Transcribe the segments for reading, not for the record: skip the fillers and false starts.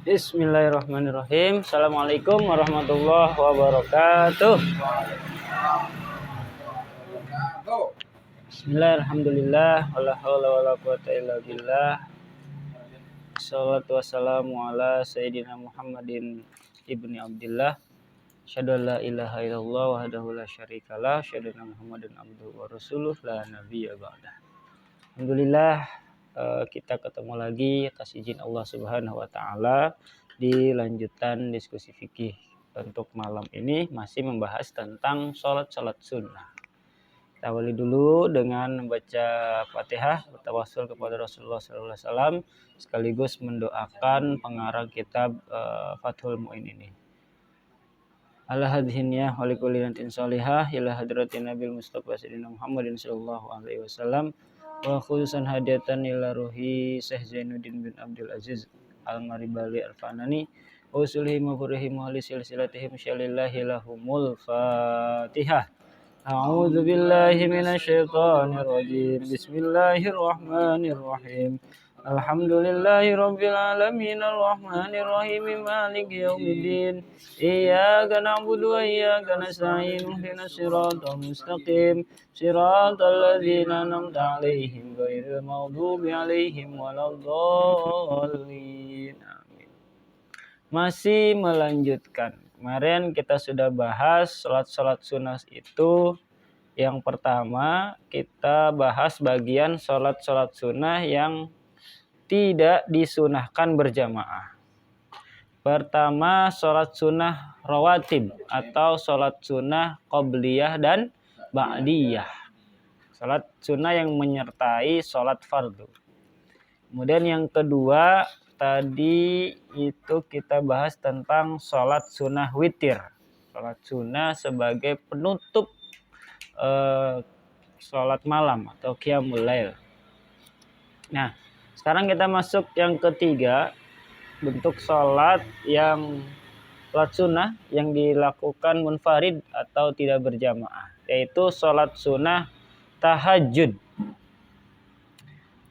Bismillahirrahmanirrahim. Assalamualaikum warahmatullahi wabarakatuh. Bismillahirrahmanirrahim. Wala haula wala quwata illa billah. Wassalatu wassalamu ala sayyidina Muhammadin ibni Abdillah. Asyhadu an la ilaha illallah wahdahu la syarikalah, asyhadu anna Muhammadan abduhu wa rasuluh la nabiyya ba'dah. Alhamdulillah, kita ketemu lagi atas izin Allah Subhanahu wa taala di lanjutan diskusi fikih. Untuk malam ini masih membahas tentang salat sunnah. Kita awali dulu dengan membaca Fatihah, bertawassul kepada Rasulullah sallallahu alaihi wasallam sekaligus mendoakan pengarang kitab Fathul Mu'in ini. Ala hadhiniyah wa likulli natin salihah ila hadratin Nabil Mustafa Sayyidina Muhammadin sallallahu alaihi wasallam wa khususan hadiatan ila ruhi Syekh Zainuddin bin Abdul Aziz Al-Maribali Al-Fanani wa usulihim wa furihim wa silsilatihim syalillahi lahumul Fatihah. A'udzu billahi minasyaitonir rajim. Bismillahirrahmanirrahim. Alhamdulillahi rabbil alamin arrahmanir rahim maliki yaumiddin iyyaka na'budu wa iyyaka nasta'in ihdinas siratal mustaqim siratal ladzina an'amta 'alaihim ghairil maghdubi 'alaihim waladdallin. Amin. Masih melanjutkan. Kemarin kita sudah bahas salat sunnah itu. Yang pertama kita bahas bagian salat sunnah yang tidak disunahkan berjamaah. Pertama, sholat sunnah rawatib atau sholat sunnah qobliyah dan ba'diyah. Sholat sunnah yang menyertai sholat fardu. Kemudian yang kedua, tadi itu kita bahas tentang sholat sunnah witir. Sholat sunnah sebagai penutup sholat malam atau qiyamul lail. Nah, sekarang kita masuk yang ketiga, bentuk sholat sunnah yang dilakukan munfarid atau tidak berjamaah, yaitu sholat sunnah tahajud.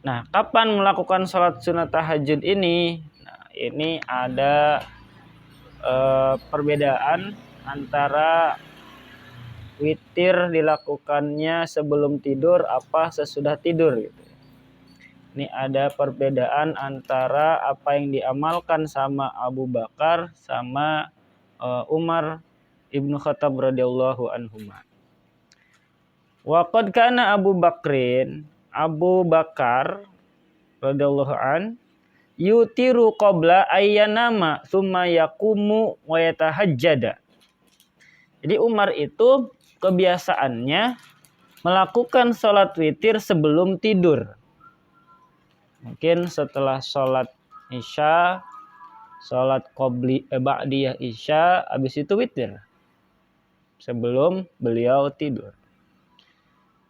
Nah, kapan melakukan sholat sunnah tahajud ini? Nah, ini ada perbedaan antara witir dilakukannya sebelum tidur apa sesudah tidur gitu. Ini ada perbedaan antara apa yang diamalkan sama Abu Bakar sama Umar ibnu Khattab radhiyallahu anhuma. Wa qad kana Abu Bakar radhiyallahu an yutiru qabla ayyanama tsumma yaqumu wa yatahajjada. Jadi Umar itu kebiasaannya melakukan sholat witir sebelum tidur. Mungkin setelah sholat isya, sholat ba'diyah isya, habis itu witir sebelum beliau tidur.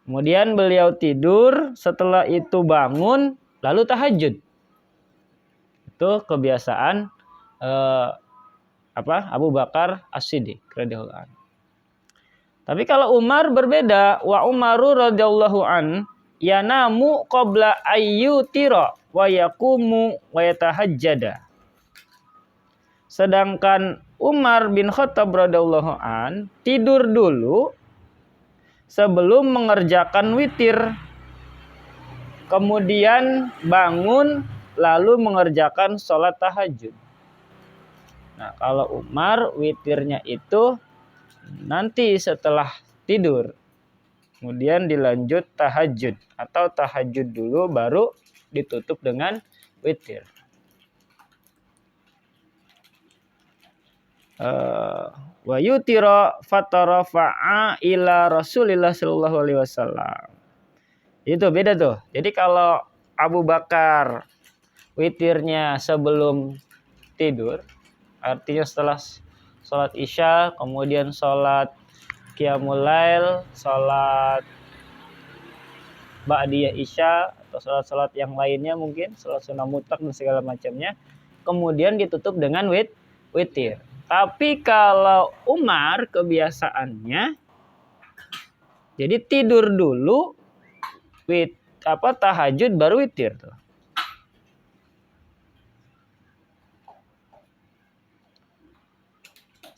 Kemudian beliau tidur, setelah itu bangun, lalu tahajud. Itu kebiasaan Abu Bakar As-Siddiq radhiyallahu anhu. Tapi kalau Umar berbeda, wa Umaru radhiyallahu an yanamu qabla ayyutira wa yaqumu wa yatahajjada. Sedangkan Umar bin Khattab radhiyallahu an tidur dulu sebelum mengerjakan witir. Kemudian bangun lalu mengerjakan sholat tahajud. Nah, kalau Umar witirnya itu nanti setelah tidur. Kemudian dilanjut tahajud atau tahajud dulu baru ditutup dengan witir. Wa yutira fatarafa'a ila Rasulillah sallallahu alaihi wasallam. Itu beda tuh. Jadi kalau Abu Bakar witirnya sebelum tidur, artinya setelah sholat isya, kemudian sholat qiyamul lail, sholat ba'diyah isya atau sholat-sholat yang lainnya mungkin sholat sunnah mutlak dan segala macamnya, kemudian ditutup dengan witir. Tapi kalau Umar kebiasaannya jadi tidur dulu tahajud baru witir tuh.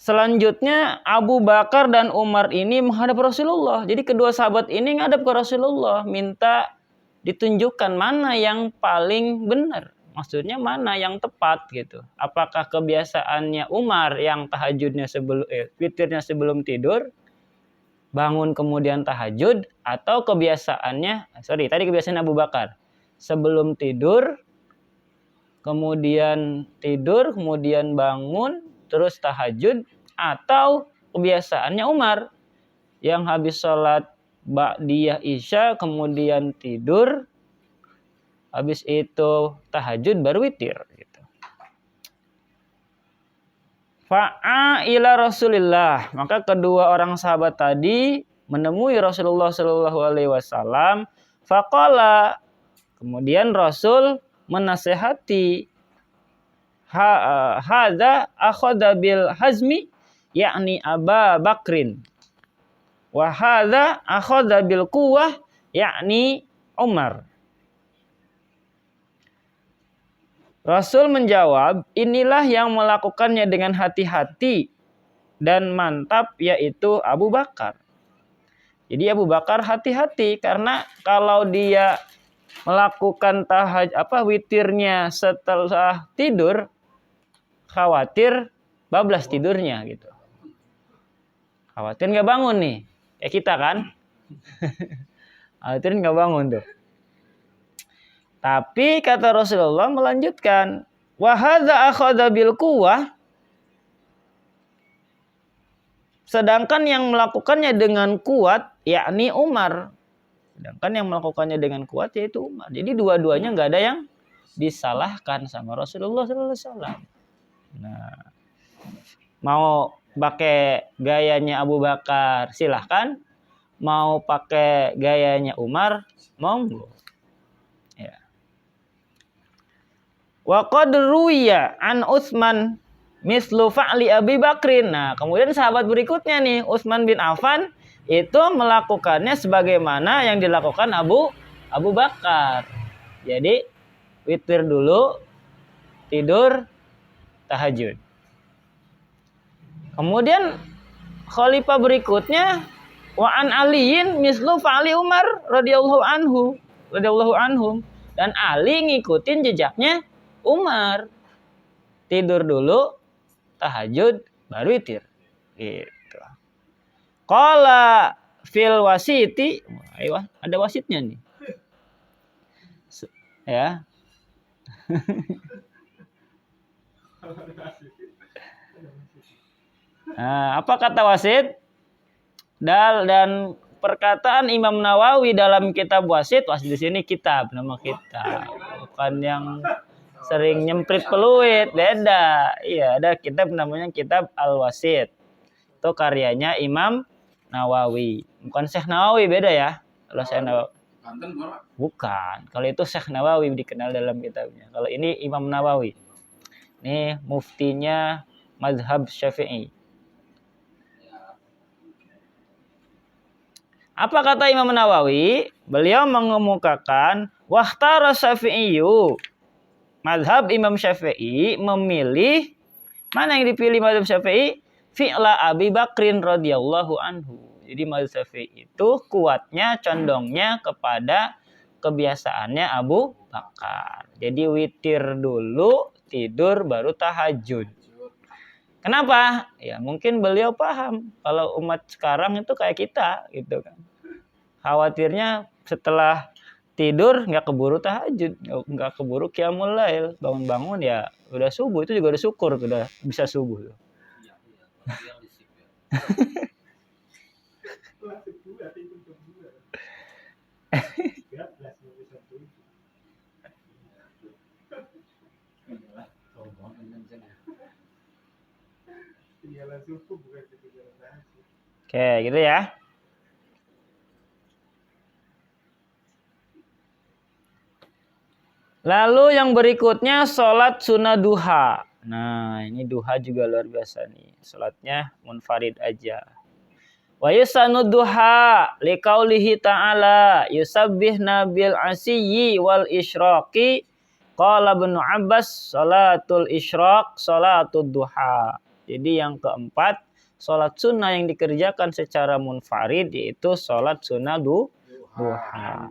Selanjutnya Abu Bakar dan Umar ini menghadap Rasulullah. Jadi kedua sahabat ini ngadap ke Rasulullah, minta ditunjukkan mana yang paling benar. Maksudnya mana yang tepat gitu. Apakah kebiasaannya Umar yang tahajudnya witirnya sebelum tidur, bangun kemudian tahajud, atau kebiasaan Abu Bakar sebelum tidur, kemudian bangun terus tahajud, atau kebiasaannya Umar yang habis sholat ba'diyah isya kemudian tidur, habis itu tahajud baru witir gitu. Fa'a ila Rasulillah, maka kedua orang sahabat tadi menemui Rasulullah Shallallahu Alaihi Wasallam. Faqala, kemudian Rasul menasehati, hadza akhadha bil hazmi yakni Aba Bakrin, wa hadza akhadha bil quwwah yakni Umar. Rasul menjawab, inilah yang melakukannya dengan hati-hati dan mantap yaitu Abu Bakar. Jadi Abu Bakar hati-hati karena kalau dia melakukan witirnya setelah tidur, khawatir bablas tidurnya gitu. Khawatir nggak bangun nih, kayak kita kan? Khawatir nggak bangun tuh. Tapi kata Rasulullah melanjutkan, wa hadza akhadha bil quwwah, sedangkan yang melakukannya dengan kuat yakni Umar. Sedangkan yang melakukannya dengan kuat yaitu Umar. Jadi dua-duanya nggak ada yang disalahkan sama Rasulullah SAW. Nah, mau pakai gayanya Abu Bakar silahkan, mau pakai gayanya Umar monggo. Ya. Wa qad ruwiya an Utsman mislu fa'li Abi Bakrin. Nah, kemudian sahabat berikutnya nih, Utsman bin Affan itu melakukannya sebagaimana yang dilakukan Abu Bakar. Jadi witir dulu, tidur, tahajud. Kemudian khalifah berikutnya wa an aliyin mislu fa'li Umar radhiyallahu anhum, dan Ali ngikutin jejaknya Umar. Tidur dulu, tahajud, baru witir. Gitu. Qala fil wasiti, ada wasitnya nih. Ya. Nah, apa kata wasit? Dan perkataan Imam Nawawi dalam kitab wasit di sini kitab, nama kitab, bukan yang sering nyemprit peluit, beda. Iya, ada kitab namanya kitab Al-Wasit. Itu karyanya Imam Nawawi. Bukan Syekh Nawawi, beda ya. Kalau Syekh Nawawi. Bukan. Kalau itu Syekh Nawawi dikenal dalam kitabnya. Kalau ini Imam Nawawi. Ini muftinya mazhab Syafi'i. Apa kata Imam Nawawi? Beliau mengemukakan wahtara Syafi'iyyu. Mazhab Imam Syafi'i memilih, mana yang dipilih mazhab Syafi'i? Fi'la Abi Bakrin radhiyallahu anhu. Jadi mazhab Syafi'i itu kuatnya, condongnya kepada kebiasaannya Abu Bakar. Jadi witir dulu, tidur baru tahajud. Kenapa? Ya mungkin beliau paham kalau umat sekarang itu kayak kita gitu kan. Khawatirnya setelah tidur nggak keburu tahajud, nggak keburu qiyamul lail, bangun-bangun ya udah subuh, itu juga udah syukur udah bisa subuh. Oke, gitu ya. Lalu yang berikutnya sholat sunnah duha. Nah, ini duha juga luar biasa nih. Sholatnya munfarid aja. Wa yusanu duha liqaulihi ta'ala yusabbihna bil asiyyi wal isyraqi. Qala Ibnu Abbas salatul isyraq salatul duha. Jadi yang keempat, sholat sunnah yang dikerjakan secara munfarid yaitu sholat sunnah duha.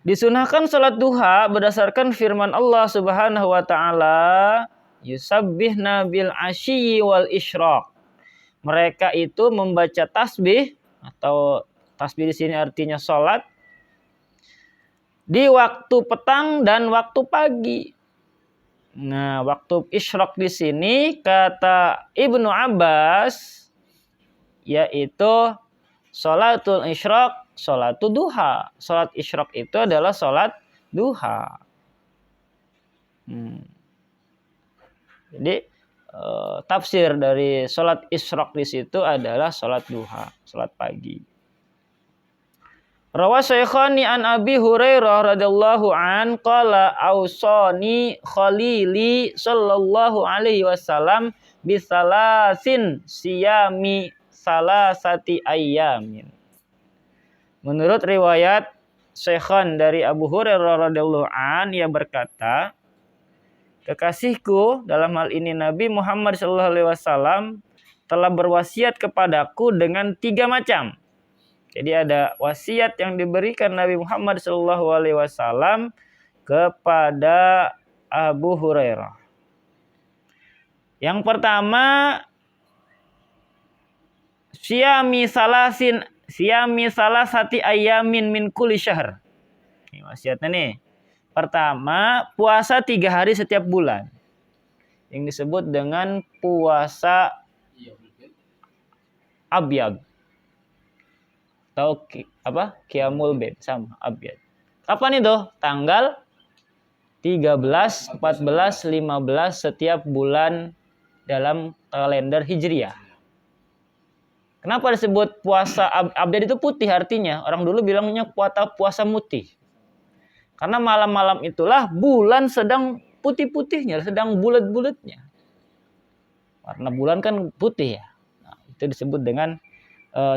Disunahkan sholat duha berdasarkan firman Allah Subhanahu wa taala, yusabbihna bil asyi wal isyraq. Mereka itu membaca tasbih, atau tasbih di sini artinya sholat, di waktu petang dan waktu pagi. Nah, waktu isyraq di sini kata Ibnu Abbas yaitu sholatul isyraq, sholatul duha. Sholat isyraq itu adalah sholat duha. Jadi tafsir dari sholat isyraq di situ adalah sholat duha, sholat pagi. Rawa Syekhani an Abi Hurairah radhiyallahu an qala ausani khalili sallallahu alaihi wasallam bisalasin siyami salasati ayyamin. Menurut riwayat Syekhan dari Abu Hurairah radhiyallahu an, ia berkata, kekasihku dalam hal ini Nabi Muhammad sallallahu alaihi wasallam telah berwasiat kepadaku dengan 3 macam. Jadi ada wasiat yang diberikan Nabi Muhammad SAW kepada Abu Hurairah. Yang pertama, siyami salasati ayamin min kulli syahr. Ini wasiatnya nih. Pertama, puasa 3 hari setiap bulan. Yang disebut dengan puasa abyad. Atau Qiyamul Bid sama abyad. Kapan itu? Tanggal 13, 14, 15 setiap bulan dalam kalender Hijriah. Kenapa disebut puasa abyad? Itu putih artinya. Orang dulu bilangnya puasa mutih. Karena malam-malam itulah bulan sedang putih-putihnya, sedang bulat-bulatnya. Warna bulan kan putih ya. Nah, itu disebut dengan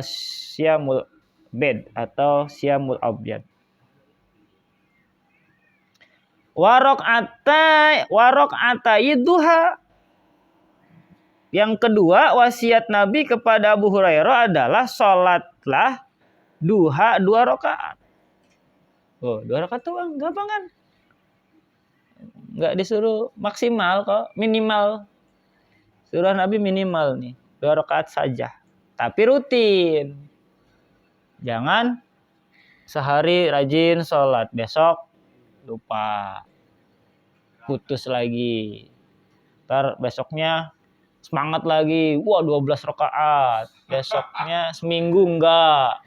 Syamul Bed atau Syamul Abyad. Warok atai duha. Yang kedua, wasiat Nabi kepada Abu Hurairah adalah sholatlah duha 2 rakaat. Oh, 2 rakaat tuh gampang kan? Nggak disuruh maksimal kok, minimal. Suruh Nabi minimal nih, 2 rakaat saja. Tapi rutin. Jangan sehari rajin sholat, besok lupa, putus lagi. Ntar besoknya semangat lagi, 12 rakaat. Besoknya seminggu enggak.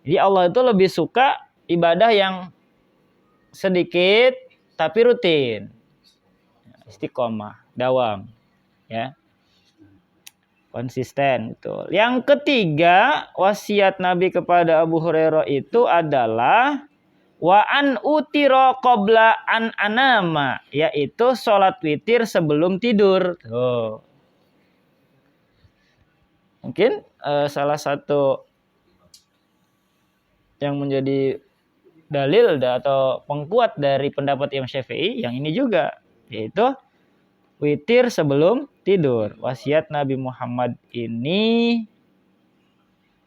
Jadi Allah itu lebih suka ibadah yang sedikit tapi rutin. Istiqomah, dawam, ya. Konsisten gitu. Yang ketiga, wasiat Nabi kepada Abu Hurairah itu adalah wa an utira qabla an anama, yaitu sholat witir sebelum tidur. Tuh. Mungkin salah satu yang menjadi dalil atau pengkuat dari pendapat Imam Syafi'i yang ini juga, yaitu witir sebelum tidur. Wasiat Nabi Muhammad ini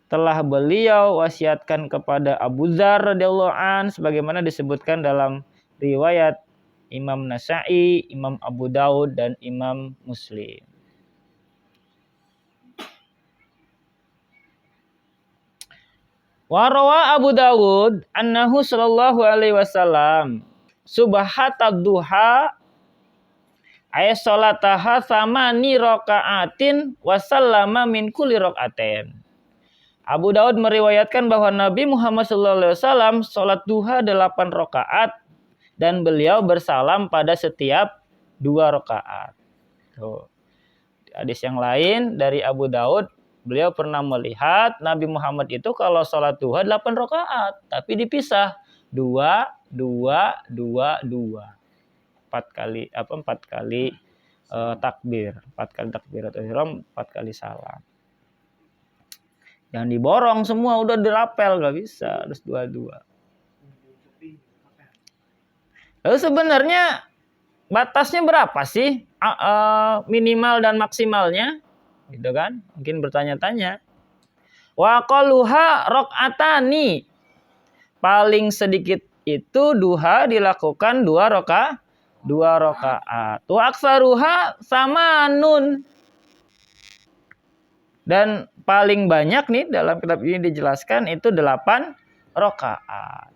telah beliau wasiatkan kepada Abu Dzar radhiyallahu an, sebagaimana disebutkan dalam riwayat Imam Nasa'i, Imam Abu Daud dan Imam Muslim. Warawa Abu Dawud annahu sallallahu alaihi wasallam subhatad duha ay salataha samani rakaatin wa sallama min kulli rakaatin. Abu Daud meriwayatkan bahwa Nabi Muhammad sallallahu alaihi wasallam salat duha 8 rakaat dan beliau bersalam pada setiap 2 rakaat. Tuh. Hadis yang lain dari Abu Daud, beliau pernah melihat Nabi Muhammad itu kalau sholat duha 8 rakaat, tapi dipisah 2, 2, 2, 2. 4 kali takbir, 4 kali takbiratul ihram, 4 kali salam. Yang diborong semua udah dirapel, gak bisa, harus 2. Lalu sebenarnya batasnya berapa sih? Minimal dan maksimalnya? Gitu kan? Mungkin bertanya-tanya. Wa aqalluha rakaatani. Paling sedikit itu duha dilakukan 2 rakaat. Wa aktsaruha samanun. Dan paling banyak nih dalam kitab ini dijelaskan itu 8 rakaat.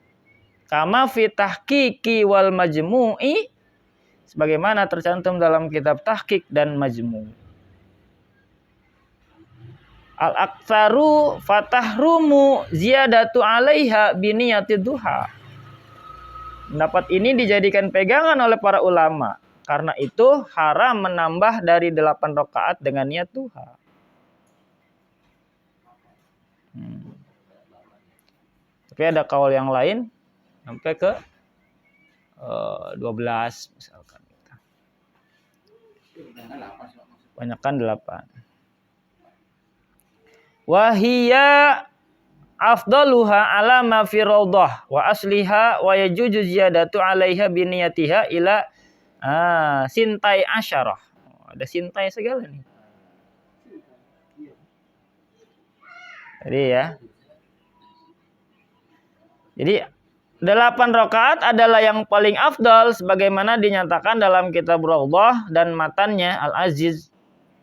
Kama fi tahqiqi wal majmu'i, sebagaimana tercantum dalam kitab Tahqiq dan Majmu'. Al-aktsaru fatahrumu ziyadatu 'alaiha biniyati duha. Pendapat ini dijadikan pegangan oleh para ulama. Karena itu haram menambah dari 8 rakaat dengan niat duha. Tapi ada kaul yang lain sampai ke 12 misalkan. Banyakkan 8. Wahiyya afdaluha ala ma fi raudhah wa asliha wa yajuju ziyadatu 'alaiha biniyatiha ila sintai asyarah. Ada sintai segala nih. Jadi 8 rakaat adalah yang paling afdal sebagaimana dinyatakan dalam kitab Raudhah dan matannya Al-Aziz.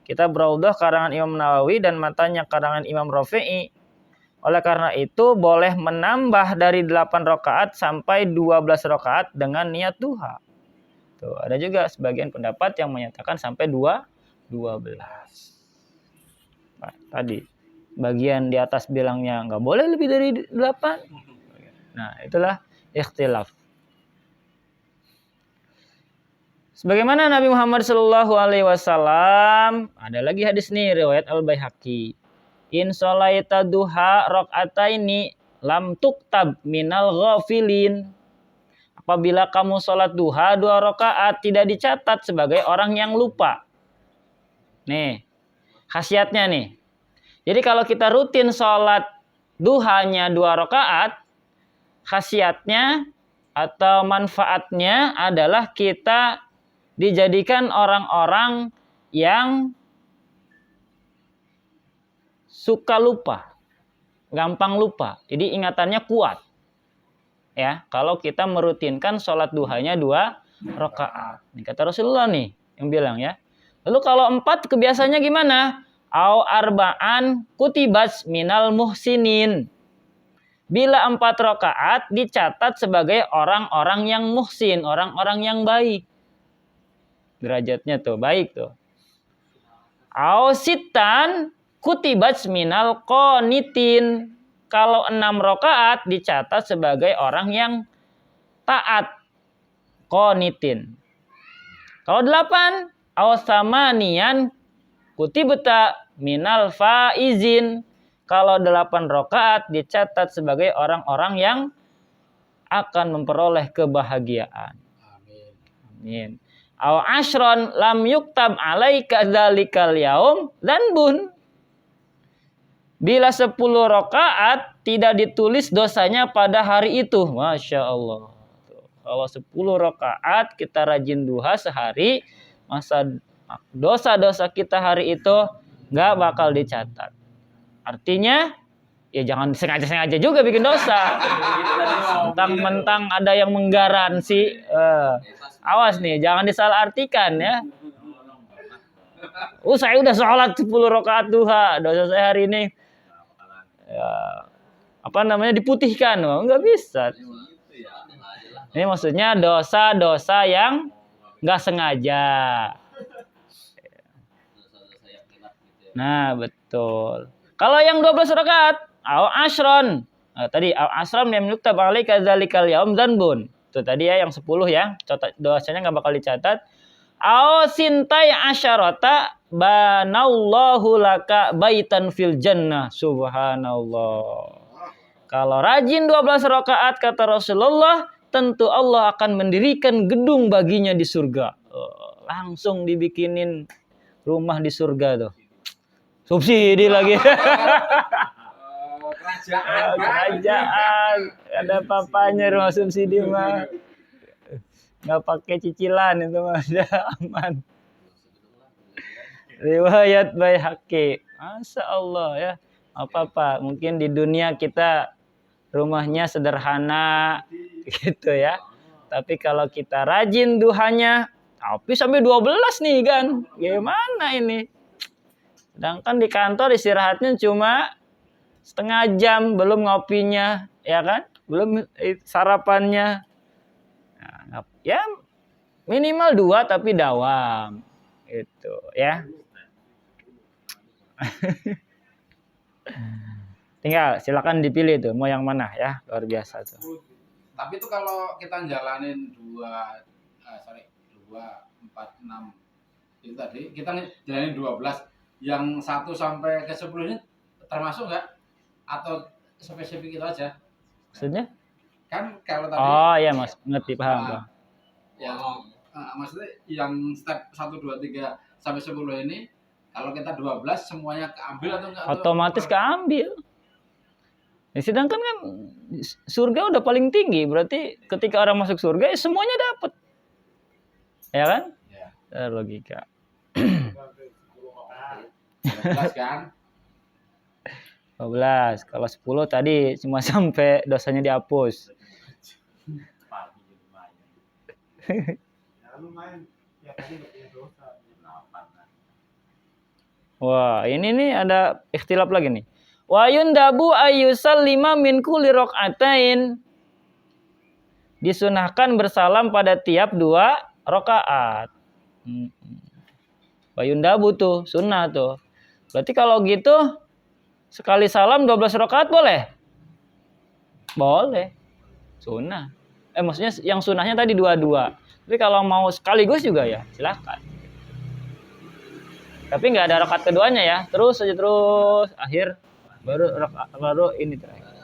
Kitab Raudhah karangan Imam Nawawi dan matanya karangan Imam Rafi'i. Oleh karena itu boleh menambah dari 8 rakaat sampai 12 rakaat dengan niat duha. Tuh, ada juga sebagian pendapat yang menyatakan sampai 12. Nah, tadi bagian di atas bilangnya nggak boleh lebih dari 8. Nah, itulah ikhtilaf. Sebagaimana Nabi Muhammad SAW, ada lagi hadis nih riwayat Al-Baihaqi. In sholaita duha rakaataini lam tuktab minal ghafilin. Apabila kamu sholat duha 2 rakaat tidak dicatat sebagai orang yang lupa. Nih, khasiatnya nih. Jadi kalau kita rutin sholat duhanya 2 rakaat, khasiatnya atau manfaatnya adalah kita dijadikan orang-orang yang suka lupa, gampang lupa. Jadi ingatannya kuat. Ya, kalau kita merutinkan sholat duhanya 2 rakaat. Ini kata Rasulullah nih yang bilang ya. Lalu kalau 4 kebiasaannya gimana? Au arba'an kutibas minal muhsinin. Bila 4 rakaat dicatat sebagai orang-orang yang muhsin, orang-orang yang baik. Derajatnya tuh baik tuh. Au sitan kutibats minal qanitin. Kalau 6 rakaat dicatat sebagai orang yang taat, qanitin. Kalau 8 au samanian kutibata minal faizin. Kalau 8 rakaat dicatat sebagai orang-orang yang akan memperoleh kebahagiaan. Amin. Aw ashron lam yuktab alaika dzalikal yaum dzanbun. Bila 10 rakaat tidak ditulis dosanya pada hari itu. Masya Allah. Kalau 10 rakaat kita rajin duha sehari, masa dosa-dosa kita hari itu nggak bakal dicatat. Artinya ya jangan sengaja-sengaja juga bikin dosa. Mentang-mentang ada yang menggaransi. Awas nih, jangan disalahartikan ya. Saya udah sholat 10 rakaat duha, dosa saya hari ini ya, diputihkan. Nggak bisa. Ini maksudnya dosa-dosa yang nggak sengaja. Nah, betul. Kalau yang 12 rakaat, au ashron. Tadi au ashron yang yuktab alaika dzalikal yaum dzanbun. Itu tadi ya yang 10 ya. Dosanya enggak bakal dicatat. Au sintai asyarata banallahu laka baitan fil jannah. Subhanallah. Kalau rajin 12 rakaat kata Rasulullah, tentu Allah akan mendirikan gedung baginya di surga. Langsung dibikinin rumah di surga tuh. Subsidi lagi. Kerajaan. Ada papanya rumah subsidi mah. nggak pakai cicilan itu mah udah aman. Riwayat Baihaqi. Masya Allah ya. Apa-apa. Mungkin di dunia kita rumahnya sederhana gitu ya. Tapi kalau kita rajin duhanya, tapi sampai 12 nih kan. Gimana ini? Sedangkan di kantor istirahatnya cuma setengah jam, belum ngopinya, ya kan? Belum sarapannya. Nah, ya minimal 2 tapi dawam. Itu ya. Tinggal silakan dipilih tuh mau yang mana ya, luar biasa tuh. Tapi itu kalau kita jalanin 2 4 6 itu tadi kita jalanin 12, yang 1 sampai ke 10 ini termasuk nggak atau spesifik itu aja? Maksudnya? Kan kalau tadi oh ya Mas, ngerti paham Bang. Yang maksudnya yang step 1 2 3 sampai 10 ini kalau kita 12 semuanya keambil atau enggak? Otomatis keambil. Ya, sedangkan kan surga udah paling tinggi, berarti ketika orang masuk surga ya semuanya dapat. Ya kan? Ya. Logika. 12 kan? 12. Kalau 10 tadi cuma sampai dosanya dihapus. Wah, ini nih ada ikhtilaf lagi nih. Wa yundabu ayyusallima min kulli raka'atain. Disunahkan bersalam pada tiap 2 rakaat. Wa yundabu tuh sunnah tuh. Berarti kalau gitu sekali salam 12 rakaat boleh? Boleh. Sunnah. Maksudnya yang sunnahnya tadi 2-2. Tapi kalau mau sekaligus juga ya silakan. Tapi nggak ada rakaat keduanya ya. Terus aja terus akhir baru ini terakhir.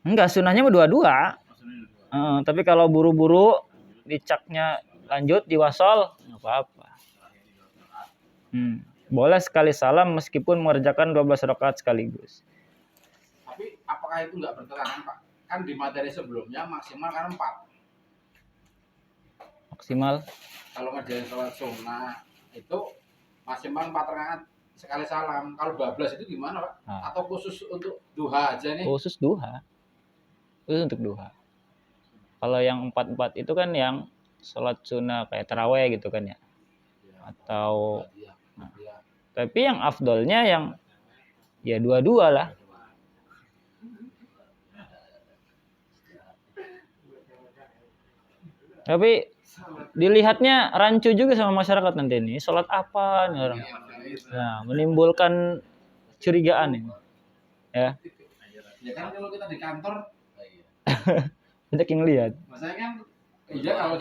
Enggak, sunnahnya mah 2-2. Tapi kalau buru-buru dicaknya lanjut di wasol nggak apa-apa. Boleh sekali salam meskipun mengerjakan 12 rakaat sekaligus. Tapi apakah itu nggak bertentangan Pak? Kan di materi sebelumnya maksimal kan 4. Maksimal kalau ngerjain sholat sunnah itu maksimal 4 rakaat sekali salam. Kalau 12 itu gimana Pak? Atau khusus untuk duha aja nih? Khusus duha. Khusus untuk duha. Kalau yang 4-4 itu kan yang sholat sunnah kayak taraweh gitu kan ya. Atau tapi yang afdolnya yang ya 2-2 lah. Tapi dilihatnya rancu juga sama masyarakat nanti ini. Sholat apa nih orang? Nah, menimbulkan curigaan ini. Ya. Ya kan kalau kita di kantor banyak yang lihat. Maksudnya kan iya kalau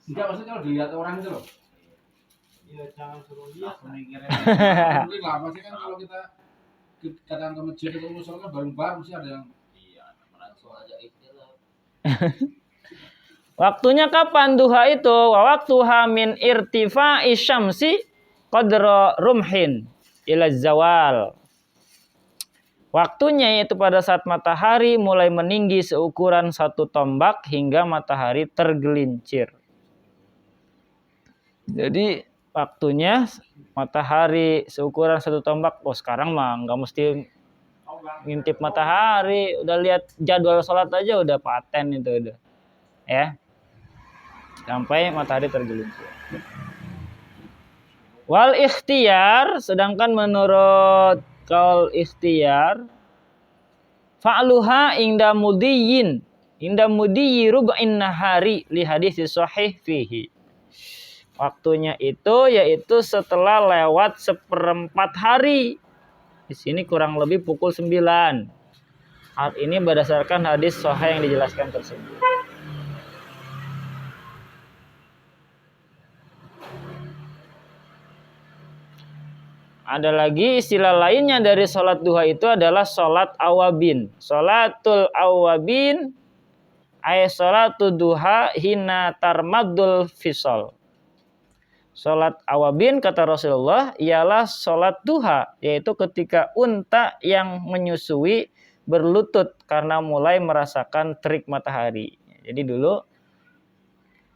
enggak, maksudnya kalau dilihat orang itu loh. Iya, jangan suruh lihat. Mungkin lah, maksudnya kan kalau kita kadang ke masjid itu musola bareng-bareng mesti ada yang langsung aja ikhtilaf. Waktunya kapan duha itu? Waktuha min irtifa'i syamsi qadra rumhin ila zawal. Waktunya yaitu pada saat matahari mulai meninggi seukuran 1 tombak hingga matahari tergelincir. Jadi waktunya matahari seukuran 1 tombak. Oh sekarang mah nggak mesti ngintip matahari, udah lihat jadwal sholat aja udah paten itu udah, ya. Sampai matahari tergelincir. Wal ikhtiyar, sedangkan menurut kaul ikhtiyar, fa'luha inda mudiyyi rub'in nahari li hadis sahih fihi. Waktunya itu yaitu setelah lewat 1/4 hari. Di sini kurang lebih pukul 9. Hal ini berdasarkan hadis sahih yang dijelaskan tersebut. Ada lagi istilah lainnya dari sholat duha itu adalah sholat awabin. Sholatul awabin ay sholatu duha hina tarmaddul fisol. Sholat awabin kata Rasulullah ialah sholat duha, yaitu ketika unta yang menyusui berlutut karena mulai merasakan terik matahari. Jadi dulu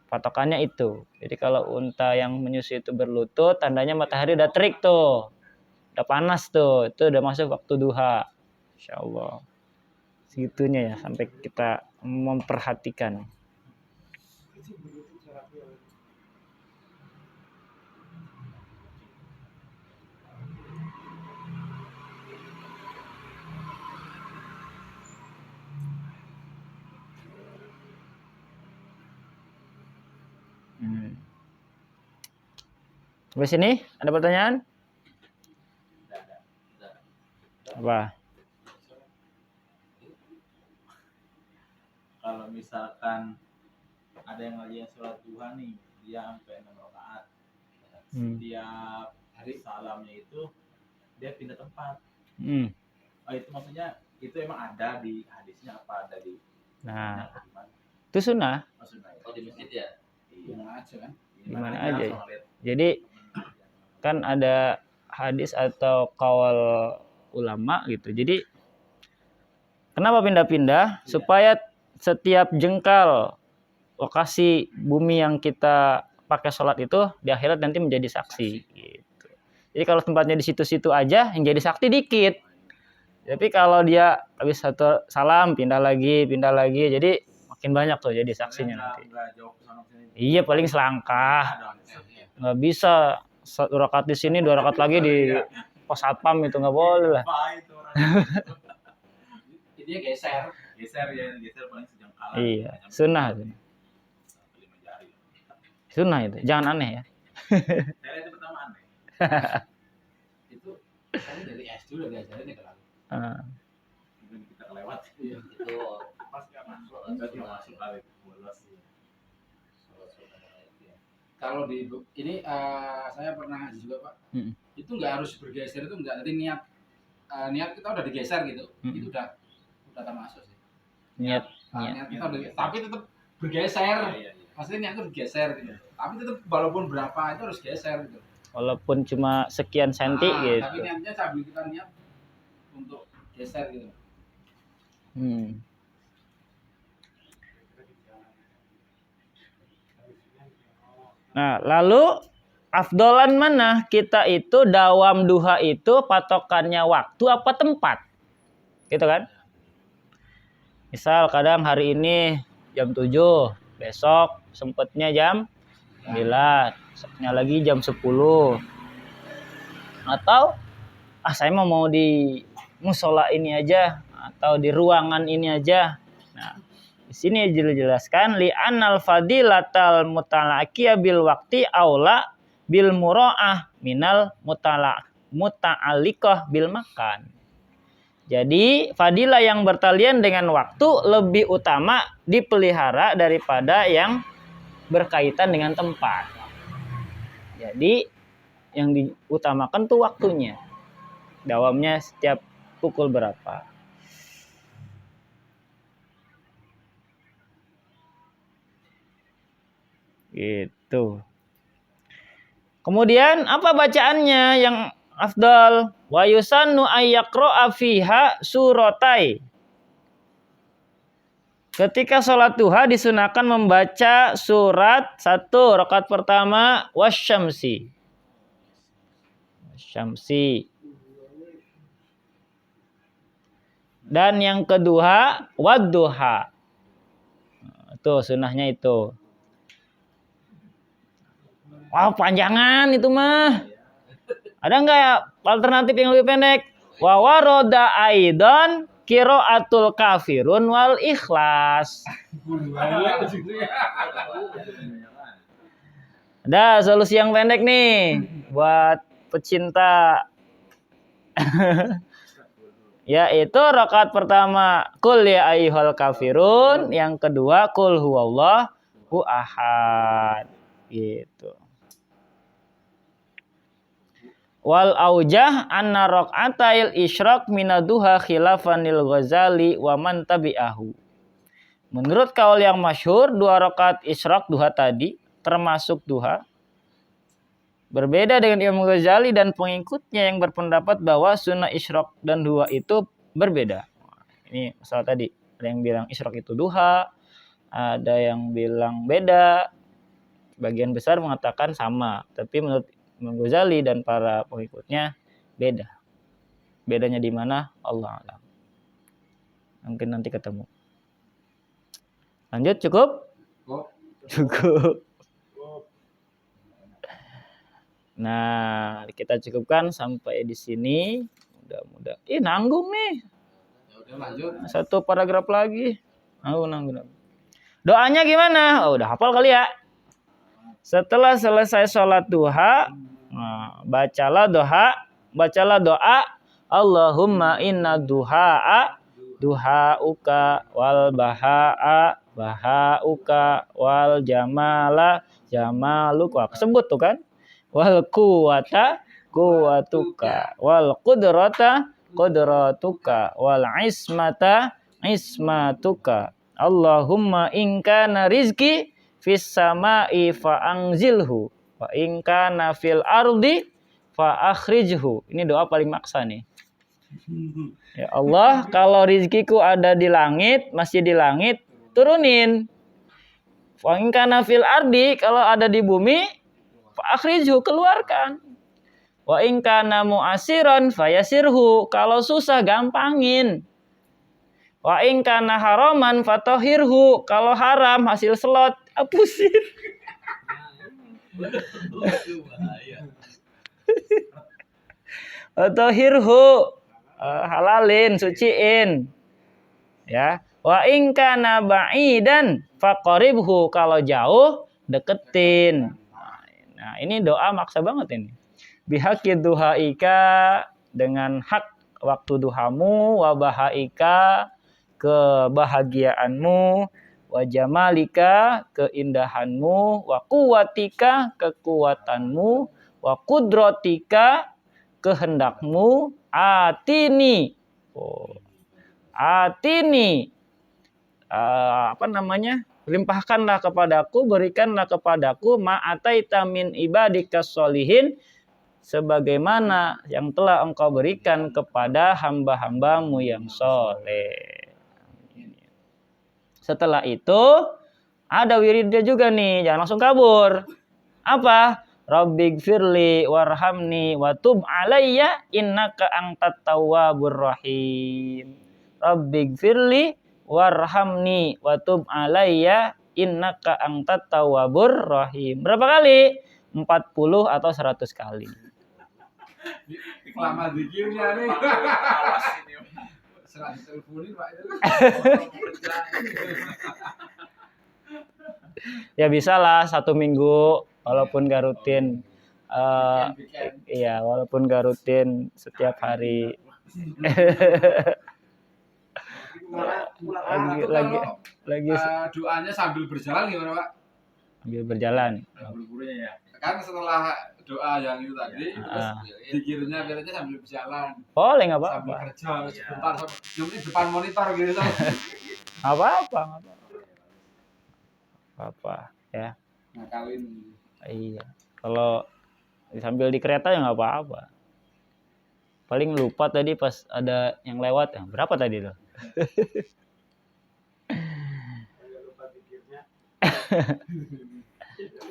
patokannya itu. Jadi kalau unta yang menyusui itu berlutut, tandanya matahari udah terik tuh, udah panas tuh, itu udah masuk waktu duha. Insya Allah. Segitunya ya sampai kita memperhatikan. Sampai sini ada pertanyaan? Apa? Kalau misalkan ada yang lagi sholat duha nih, dia sampai 6 rakaat. Setiap hari salamnya itu dia pindah tempat. Oh, itu maksudnya itu emang ada di hadisnya apa ada di? Nah, itu sunnah. Oh, di masjid ya? Gimana aja kan? Gimana aja. Jadi kan ada hadis atau qaul ulama gitu. Jadi kenapa pindah-pindah? Supaya setiap jengkal lokasi bumi yang kita pakai sholat itu di akhirat nanti menjadi saksi gitu. Jadi kalau tempatnya di situ-situ aja yang jadi saksi dikit. Tapi kalau dia habis satu salam pindah lagi, jadi makin banyak tuh jadi saksinya nanti. Iya paling selangkah. Nggak bisa 1 rakaat di sini 2 rakaat lagi di pos satpam itu nggak boleh lah. Dia geser paling sejengkal. Iya, sunnah itu. Sunnah itu, jangan aneh ya. Saya itu pertama aneh. Itu kan dari SD udah diajarin ya kalau. Mungkin kita kelewat. Iya. Itu pas nggak masuk, masuk kali bolos. Kalau di ini saya pernah ngaji juga Pak. Itu nggak harus bergeser itu nggak, nanti niat kita udah digeser gitu, itu udah termasuk sih. Niat kita udah, tapi tetap bergeser. Maksudnya niat itu digeser gitu. Tapi tetap walaupun berapa itu harus geser gitu. Walaupun cuma sekian senti gitu. Tapi niatnya sambil kita niat untuk geser gitu. Nah, lalu afdolan mana kita itu dawam duha itu patokannya waktu apa tempat? Gitu kan? Misal kadang hari ini jam 7, besok sempatnya jam 9, besoknya lagi jam 10. Atau saya mau di musola ini aja atau di ruangan ini aja. Nah, di sini dijelaskan li anal fadilatal mutalaqiyah bil waqti aula bil muraah minal muta'alliqah bil makan. Jadi fadilah yang bertalian dengan waktu lebih utama dipelihara daripada yang berkaitan dengan tempat. Jadi yang diutamakan tuh waktunya. Dawamnya setiap pukul berapa. Gitu. Kemudian apa bacaannya yang afdal? Wa yusannu ayyaqra'a fiha suratai. Ketika sholat duha disunahkan membaca surat 1 rakaat pertama wasyamsi. Syamsi. Dan yang kedua wadduha. Tuh sunahnya itu. Wah, panjangan itu mah. Ada enggak ya alternatif yang lebih pendek? Wa waroda aidan qiraatul kafirun wal ikhlas. Ada solusi yang pendek nih buat pecinta. Yaitu rakaat pertama qul ya ayyuhal kafirun, yang kedua qul huwallahu ahad. Gitu. Wal aujah anna raq'atail isyraq minaduha khilafanil Ghazali wa man tabi'ahu. Menurut kaul yang masyhur 2 rakaat isyraq duha tadi termasuk duha. Berbeda dengan Imam Ghazali dan pengikutnya yang berpendapat bahwa sunnah isyraq dan duha itu berbeda. Ini masalah tadi. Ada yang bilang isyraq itu duha, ada yang bilang beda. Bagian besar mengatakan sama, tapi menurut Imam Ghazali dan para pengikutnya beda. Bedanya di mana? Allah a'lam. Mungkin nanti ketemu. Lanjut, cukup? Cukup. Nah, kita cukupkan sampai di sini. Mudah-mudahan. Nanggung nih. Ya udah lanjut. Satu paragraf lagi. Nanggung. Doanya gimana? Udah hafal kali ya. Setelah selesai sholat duha, bacalah doa. Allahumma inna duha'uka wal baha'uka wal jamaluka. Kesebut tuh kan? Wal quwwatuka wal qudratuka wal ismatuka. Allahumma in kana rizqi fis sama'i fa anzilhu wa in kana fil ardi fa akhrijhu. Ini doa paling maksa nih. Ya Allah, kalau rizkiku ada di langit, masih di langit, turunin. Wa in kana fil ardi, kalau ada di bumi, fa akhrijhu, keluarkan. Wa in kana mu'asiran fayasirhu, kalau susah gampangin. Wa in kana haraman fatahhirhu, kalau haram hasil selot hapusin. Fatahhirhu, halalin, suciin. Ya. Wa in kana ba'idan faqaribhu, kalau jauh deketin. Nah, ini doa maksa banget ini. Bihaqqi duhaika, dengan hak waktu duhamu, wa bahaika, kebahagiaanmu, wa jamalika, keindahanmu, wa quwwatika, kekuatanmu, wa qudratika, kehendakmu, atini, limpahkanlah kepadaku, berikanlah kepadaku ma'ataita min ibadika sholihin, sebagaimana yang telah engkau berikan kepada hamba-hambamu yang soleh. Setelah itu ada wiridnya juga nih, jangan langsung kabur. Apa? Rabbighfirli warhamni watub alayya innaka antat tawwabur rahim. Rabbighfirli warhamni watub alayya innaka antat tawwabur rahim. Berapa kali? 40 atau 100 kali. Lama zikirnya nih. Serah diteleponin Pak. Ya bisa lah 1 minggu, walaupun gak rutin. Iya, walaupun gak rutin setiap hari. lagi doanya sambil berjalan gimana Pak? Sambil berjalan. Ya. Kan setelah doa yang itu tadi, terus dikirnya sambil berjalan. Boleh nggak apa-apa. Sambil kerja sebentar, di depan monitor gitu. Apa ya? Ngakalin. Iya. Kalau sambil di kereta ya nggak apa-apa. Paling lupa tadi pas ada yang lewat, berapa tadi tuh?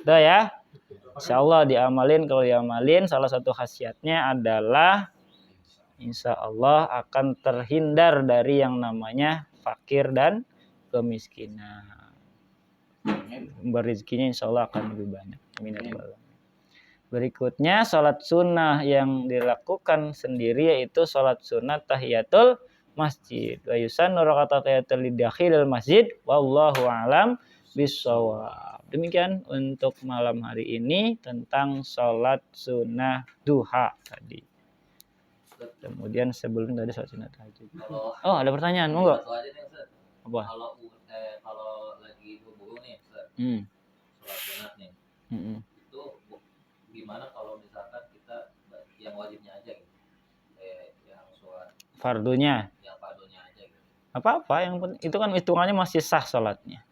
Udah ya. Insyaallah diamalin. Kalau diamalin, salah satu khasiatnya adalah insyaallah akan terhindar dari yang namanya fakir dan kemiskinan. Berizkinya insyaallah akan lebih banyak. Amin. Berikutnya sholat sunnah yang dilakukan sendiri, yaitu sholat sunnah tahiyatul masjid. Wa yusannu raka'at tahiyatul lidakhilil masjid wallahu a'lam bissawab. Demikian untuk malam hari ini tentang sholat sunnah duha tadi. Kemudian sebelum tadi sholat sunnah tahajud. Oh, ada pertanyaan, monggo. Apa? Kalau lagi buru-buru nih, Ustaz. Sholat sunat nih. Itu gimana kalau misalkan kita yang wajibnya aja gitu. Yang sholat fardunya. Yang fardunya aja gitu. Apa-apa, yang itu kan hitungannya masih sah sholatnya.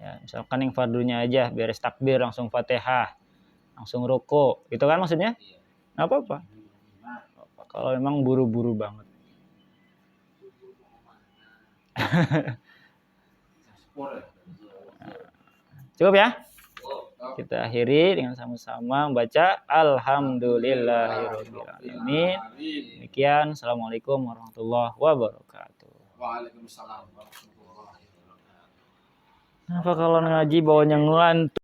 Ya, misalkan yang fardunya aja beres takbir langsung Fatihah, langsung rokok. Itu kan maksudnya? Iya. Nggak apa-apa. Kalau memang buru-buru banget. Cukup ya? Kita akhiri dengan sama-sama membaca Alhamdulillahirobbilalamin. Demikian. Assalamualaikum warahmatullahi wabarakatuh. Waalaikumsalam warahmatullahi wabarakatuh. Apa kalau ngaji bawanya ngantuk?